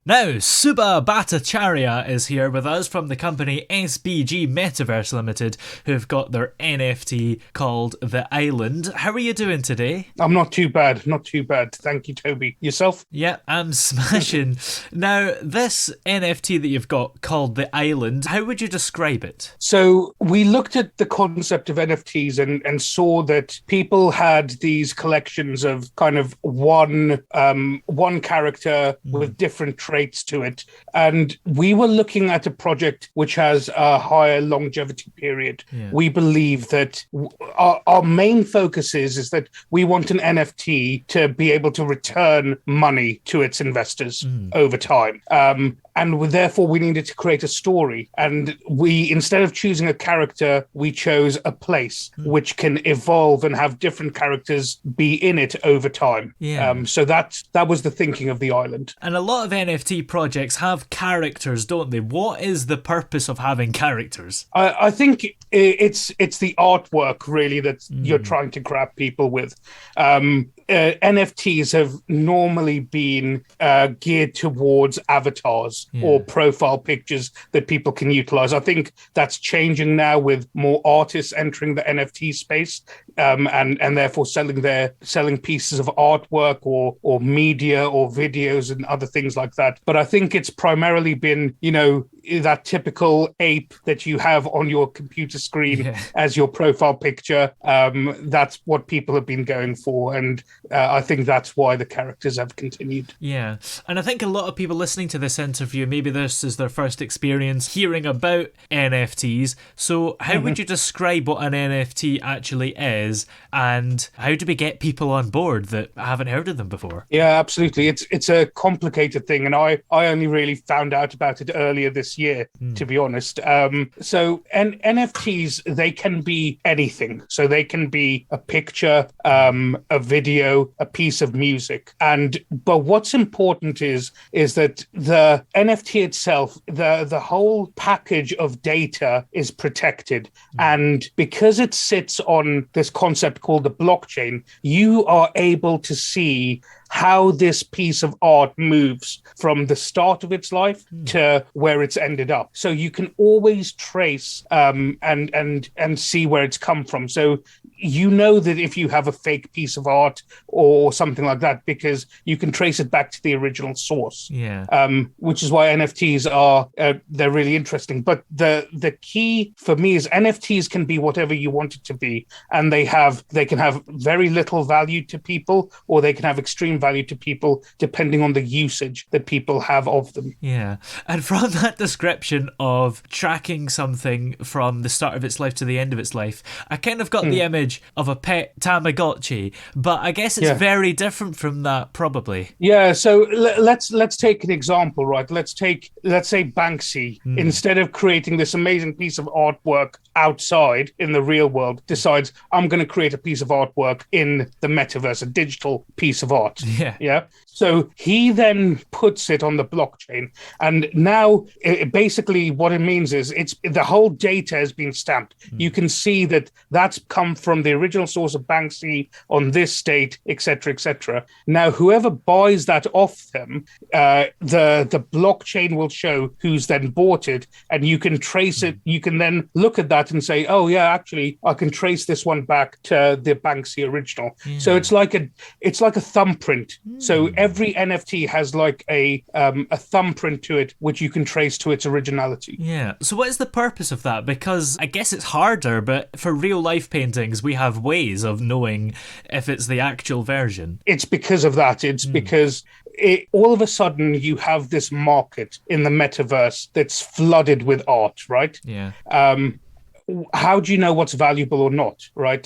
Now, Subha Bhattacharya is here with us from the company SBG Metaverse Limited, who've got their NFT called The Island. How are you doing today? I'm not too bad, not too bad. Thank you, Toby. Yourself? Yeah, I'm smashing. Now, this NFT that you've got called The Island, how would you describe it? So we looked at the concept of NFTs and saw that people had these collections of kind of one character with different traits to it. And we were looking at a project which has a higher longevity period. Yeah. We believe that our main focus is that we want an NFT to be able to return money to its investors over time. And therefore, we needed to create a story. And we, instead of choosing a character, we chose a place which can evolve and have different characters be in it over time. Yeah. So that was the thinking of the island. And a lot of NFT projects have characters, don't they? What is the purpose of having characters? I think it's the artwork, really, that you're trying to grab people with. NFTs have normally been geared towards avatars or profile pictures that people can utilize. I think that's changing now with more artists entering the NFT space and therefore selling pieces of artwork or media or videos and other things like that. But I think it's primarily been, that typical ape that you have on your computer screen as your profile picture. That's what people have been going for. And I think that's why the characters have continued. Yeah. And I think a lot of people listening to this interview, maybe this is their first experience hearing about NFTs. So how would you describe what an NFT actually is? And how do we get people on board that haven't heard of them before? Yeah, absolutely. It's a complicated thing. And I only really found out about it earlier this year, to be honest. So NFTs, they can be anything. So they can be a picture, a video, a piece of music. But what's important is that the NFT itself, the whole package of data is protected. And because it sits on this concept called the blockchain, you are able to see how this piece of art moves from the start of its life to where it's ended up. So you can always trace and see where it's come from. So you know that if you have a fake piece of art or something like that, because you can trace it back to the original source. Yeah. Which is why NFTs are they're really interesting. But the key for me is NFTs can be whatever you want it to be, and they can have very little value to people, or they can have extreme value to people depending on the usage that people have of them. Yeah. And from that description of tracking something from the start of its life to the end of its life, I kind of got the image of a pet Tamagotchi, but I guess it's very different from that, probably. Yeah, so let's take an example, right? Let's say Banksy, instead of creating this amazing piece of artwork outside in the real world, decides I'm going to create a piece of artwork in the metaverse, a digital piece of art. Yeah. So he then puts it on the blockchain, and now basically what it means is it's the whole data has been stamped. You can see that that's come from the original source of Banksy on this date, etc., etc. Now, whoever buys that off them, the blockchain will show who's then bought it, and you can trace it. You can then look at that and say, oh yeah, actually, I can trace this one back to the Banksy original. So it's like a thumbprint. So every NFT has like a thumbprint to it, which you can trace to its originality. Yeah. So what is the purpose of that? Because I guess it's harder, but for real life paintings, we have ways of knowing if it's the actual version. It's because of that. It's because all of a sudden you have this market in the metaverse that's flooded with art, right? Yeah. How do you know what's valuable or not, right?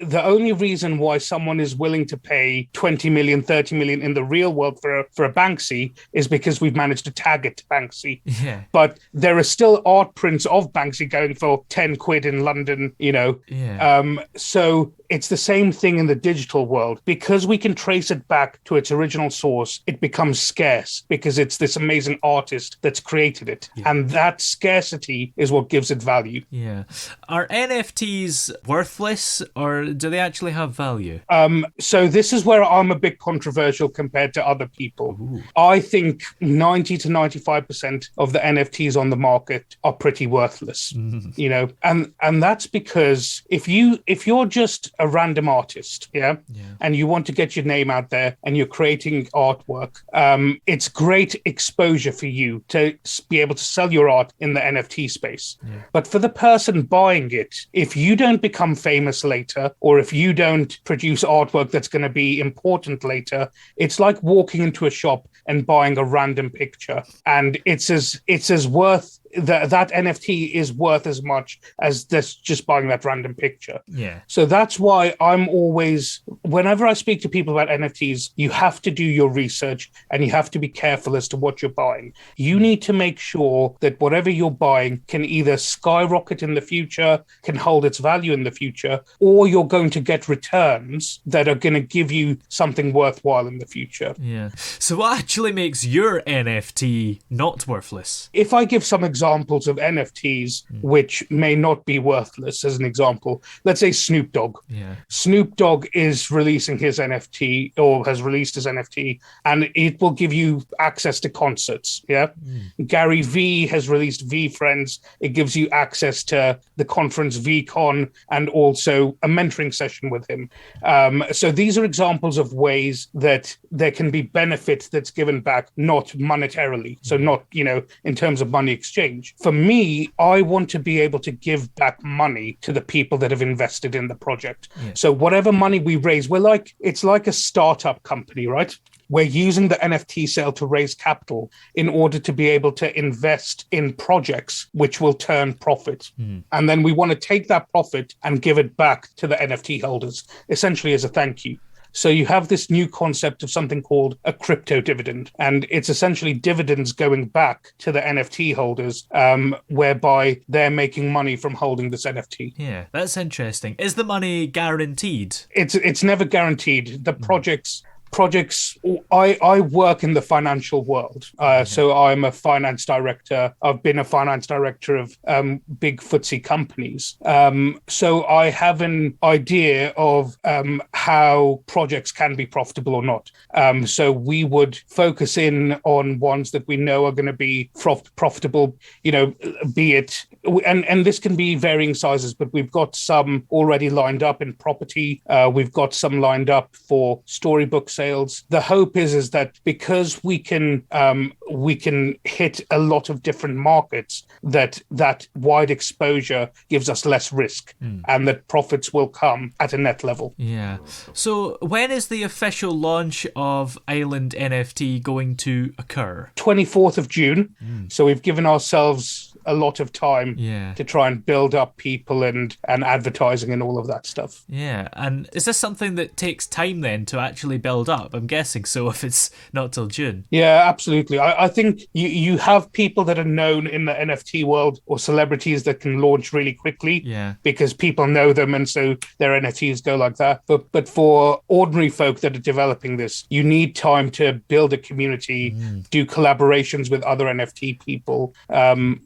The only reason why someone is willing to pay 20 million, 30 million in the real world for a Banksy is because we've managed to tag it to Banksy. Yeah. But there are still art prints of Banksy going for 10 quid in London, Yeah. So it's the same thing in the digital world. Because we can trace it back to its original source, it becomes scarce because it's this amazing artist that's created it. Yeah. And that scarcity is what gives it value. Yeah. Yeah. Are NFTs worthless, or do they actually have value? So this is where I'm a bit controversial compared to other people. Ooh. I think 90 to 95% of the NFTs on the market are pretty worthless. You know, and that's because if you're just a random artist, and you want to get your name out there and you're creating artwork, it's great exposure for you to be able to sell your art in the NFT space. But for the person buying it, if you don't become famous later, or if you don't produce artwork that's going to be important later, it's like walking into a shop and buying a random picture, and it's as worth that NFT is worth as much as this just buying that random picture. Yeah. So that's why I'm always, whenever I speak to people about NFTs, you have to do your research and you have to be careful as to what you're buying. You need to make sure that whatever you're buying can either skyrocket in the future, can hold its value in the future, or you're going to get returns that are going to give you something worthwhile in the future. Yeah. So what actually makes your NFT not worthless? If I give some examples of NFTs which may not be worthless, as an example, let's say Snoop Dogg. Yeah. Snoop Dogg is releasing his NFT, or has released his NFT, and it will give you access to concerts. Gary Vee has released V Friends. It gives you access to the conference VCon and also a mentoring session with him. So these are examples of ways that there can be benefit that's given back, not monetarily. So not, in terms of money exchange. For me, I want to be able to give back money to the people that have invested in the project. So whatever money we raise, it's like a startup company, right? We're using the NFT sale to raise capital in order to be able to invest in projects which will turn profit. And then we want to take that profit and give it back to the NFT holders, essentially as a thank you. So you have this new concept of something called a crypto dividend, and it's essentially dividends going back to the NFT holders, whereby they're making money from holding this NFT. Yeah, that's interesting. Is the money guaranteed? It's never guaranteed. The projects, I work in the financial world. So I'm a finance director. I've been a finance director of big FTSE companies. So I have an idea of how projects can be profitable or not. So we would focus in on ones that we know are going to be profitable, be it, and this can be varying sizes, but we've got some already lined up in property. We've got some lined up for storybook sales. The hope is that because we can hit a lot of different markets, that wide exposure gives us less risk, and that profits will come at a net level. Yeah. So when is the official launch of Island NFT going to occur? 24th of June. So we've given ourselves a lot of time to try and build up people and advertising and all of that stuff. Yeah, and is this something that takes time then to actually build up? I'm guessing so if it's not till June. Yeah, absolutely. I think you have people that are known in the NFT world, or celebrities that can launch really quickly because people know them, and so their NFTs go like that. But for ordinary folk that are developing this, you need time to build a community, do collaborations with other NFT people.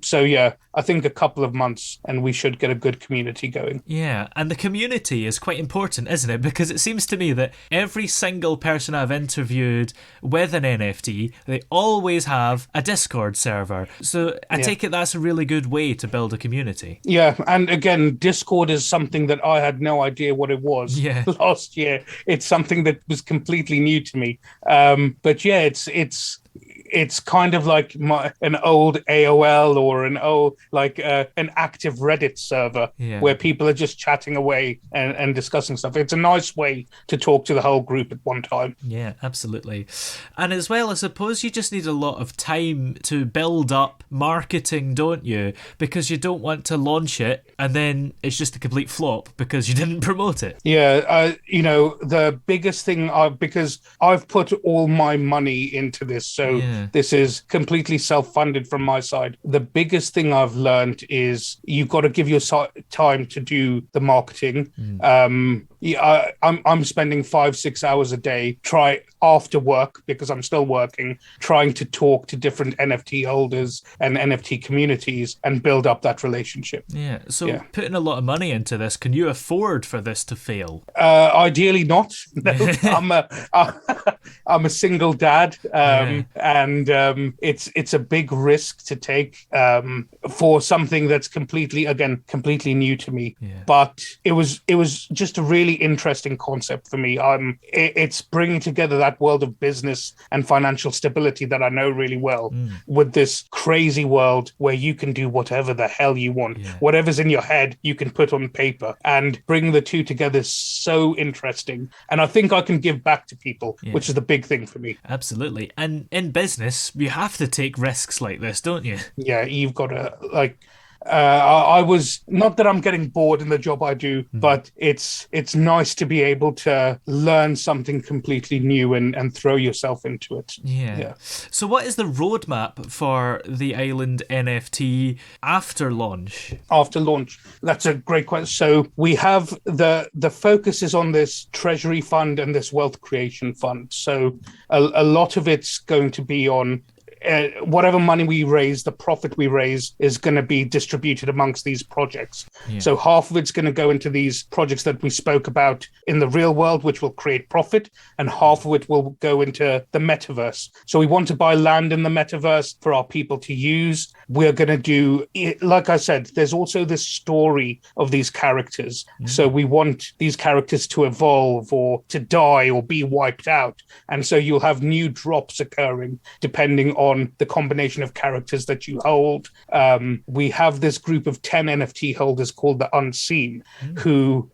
So yeah, I think a couple of months and we should get a good community going. Yeah, and the community is quite important, isn't it? Because it seems to me that every single person I've interviewed with an NFT, they always have a Discord server. So I take it that's a really good way to build a community. Yeah, and again, Discord is something that I had no idea what it was last year. It's something that was completely new to me. But yeah, it's kind of like an old AOL or an active Reddit server where people are just chatting away and discussing stuff. It's a nice way to talk to the whole group at one time. Yeah, absolutely. And as well, I suppose you just need a lot of time to build up marketing, don't you? Because you don't want to launch it and then it's just a complete flop because you didn't promote it. Yeah, the biggest thing, because I've put all my money into this, so this is completely self-funded from my side. The biggest thing I've learned is you've got to give your time to do the marketing. Yeah, I'm spending 5-6 hours a day after work because I'm still working, trying to talk to different NFT holders and NFT communities and build up that relationship. Yeah. So Yeah. putting a lot of money into this, can you afford for this to fail? Ideally not. No, I'm a single dad, Yeah. and it's a big risk to take for something that's completely new to me. Yeah. But it was just a really interesting concept for me. It's bringing together that world of business and financial stability that I know really well with this crazy world where you can do whatever the hell you want. Yeah. Whatever's in your head, you can put on paper, and bring the two together is so interesting. And I think I can give back to people, which is the big thing for me. Absolutely. And in business, you have to take risks like this, don't you? Yeah, you've got to I was not that I'm getting bored in the job I do, but it's nice to be able to learn something completely new and throw yourself into it. Yeah. So what is the roadmap for the Island NFT after launch? After launch, that's a great question. So we have the focus is on this treasury fund and this wealth creation fund. So a lot of it's going to be on whatever money we raise, the profit we raise is going to be distributed amongst these projects. Yeah. So half of it's going to go into these projects that we spoke about in the real world, which will create profit, and half of it will go into the metaverse. So we want to buy land in the metaverse for our people to use. We're going to do, like I said, there's also this story of these characters. So we want these characters to evolve or to die or be wiped out. And so you'll have new drops occurring depending on the combination of characters that you hold. We have this group of 10 NFT holders called the Unseen, who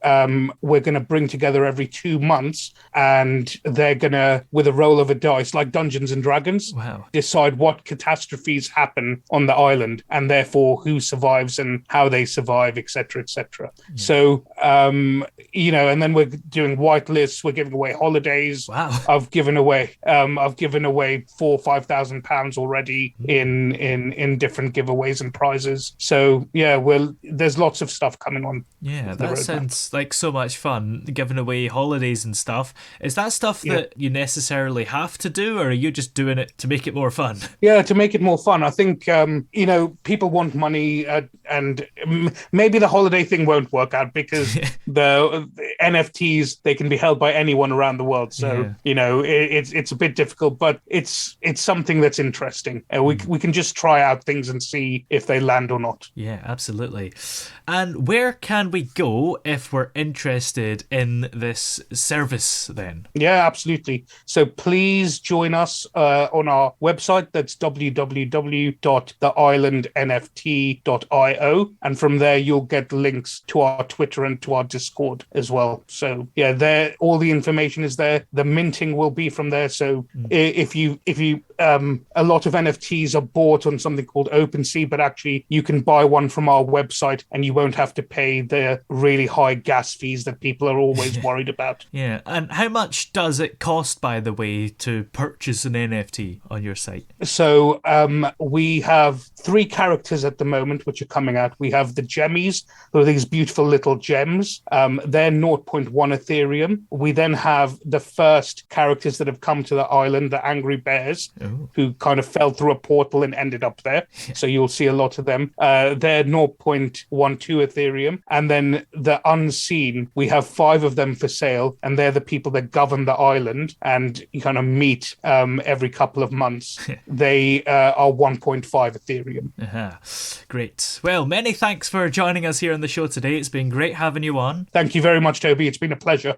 we're going to bring together every 2 months, and they're going to, with a roll of a dice, like Dungeons and Dragons, decide what catastrophes happen on the island, and therefore who survives and how they survive, etc., etc. Yeah. So, and then we're doing white lists. We're giving away holidays. Wow. I've given away £4,000 or £5,000 already in different giveaways and prizes. So yeah, there's lots of stuff coming on. Yeah, that sounds like so much fun, giving away holidays and stuff. Is that stuff that you necessarily have to do, or are you just doing it to make it more fun? Yeah, to make it more fun. I think people want money, and maybe the holiday thing won't work out because the NFTs, they can be held by anyone around the world. So it's a bit difficult, but it's something that's interesting. We can just try out things and see if they land or not. Yeah, absolutely. And where can we go if we're interested in this service then? Yeah, absolutely. So please join us on our website. That's www.theislandnft.io. And from there, you'll get links to our Twitter and to our Discord as well. So yeah, there, all the information is there. The minting will be from there. So if you a lot of NFTs are bought on something called OpenSea, but actually you can buy one from our website and you won't have to pay the really high gas fees that people are always worried about. Yeah, and how much does it cost, by the way, to purchase an NFT on your site? So we have 3 characters at the moment which are coming out. We have the Gemmies, who are these beautiful little gems. They're 0.1 Ethereum. We then have the first characters that have come to the island, the Angry Bears, who kind of fell through a portal and ended up there. So you'll see a lot of them. They're 0.12 Ethereum. And then the Unseen, we have 5 of them for sale, and they're the people that govern the island, and you kind of meet every couple of months. They are 1.5 Ethereum. Great. Well, many thanks for joining us here on the show today. It's been great having you on. Thank you very much, Toby. It's been a pleasure.